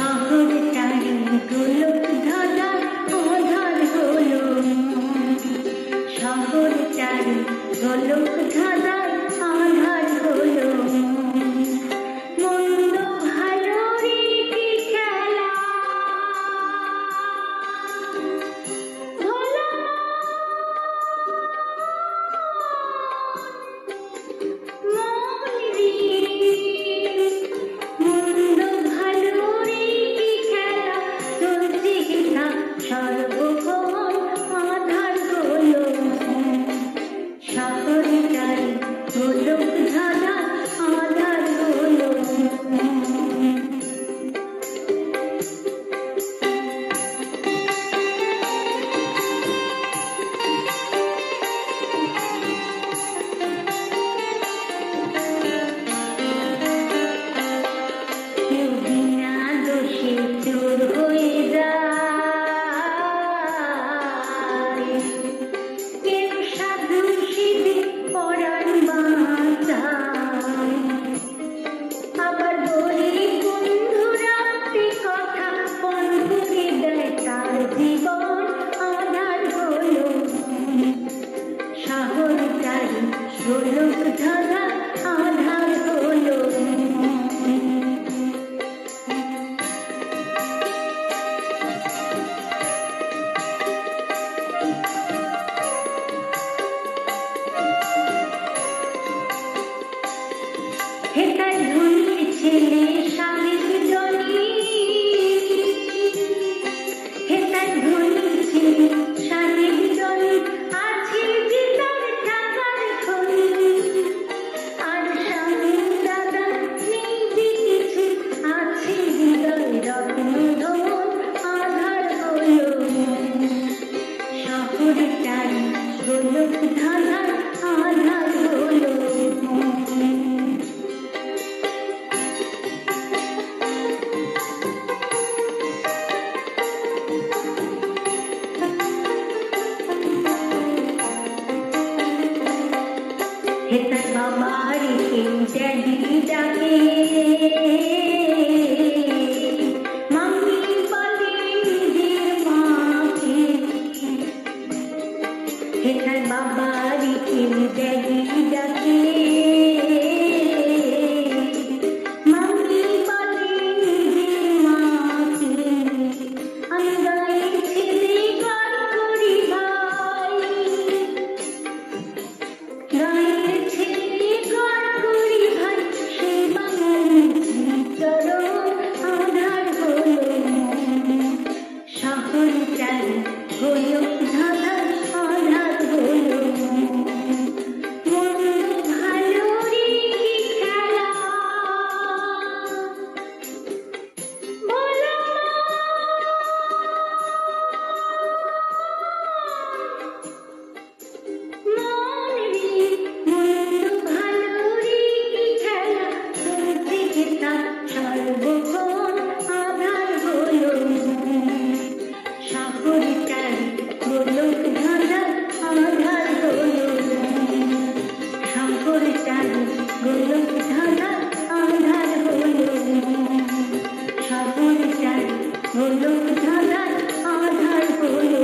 শহরটারি গোলক ধাঁধা আঁধার হলো, শহরটারি গোলক ধাঁধা আঁধার হলো। মন্দ ভালোর কি খেলা, ভোলা মন রে, মন্দ ভালোর কি খেলা, চলছে গীতা সর্বক্ষণ আঁধার হলো। শহরটারি গোলক ধাঁধা আঁধার হলো। কেউ বিনা দোষে চোর হয়ে যায়, কেউ সাধু সিধে পরাণ বাঁচায়। আবার গরিব বন্ধুরা কথা পণ করে দেয়, তার জীবন আঁধার হলো। শহরটারি গোলক ধাঁধা আঁধার হলো। হেতায় ধনির ছেলে স্বামীর জনি, হেতায় ধনির ছেলে স্বামীর জনি, আছে যে তার টাকার খনি। আর স্বামীর দাদা নেই যে কিছু, আছে হৃদয় রত্ন ধন আঁধার হলো। শহরটারি গোলক ধাঁধা আঁধার হলো। হেতার বাবার কেউ ড্যাডি ডাকে, মাম্মি বলে নিজের মাকে। হেতার বাবার কেউ ড্যাডি ডাকে, মাম্মি বলে নিজের মাকে। আমি গায়ের ছেলে গান করি ভাই, গায়ের ছেলে গান করি ভাই, সে বাঙালির চরণ আঁধার হলো। শহরটারি গোলক ধাঁধা আঁধার হলো। মন্দ ভালোর কি খেলা, ভোলা মন রে, মন্দ ভালোর কি খেলা, চলছে গীতা সর্বক্ষণ আঁধার হলো। শহরটারি গোলক ধাঁধা আঁধার হলো। শহরটারি গোলক ধাঁধা আঁধার হলো। শহরটারি গোলক ধাঁধা আঁধার হলো।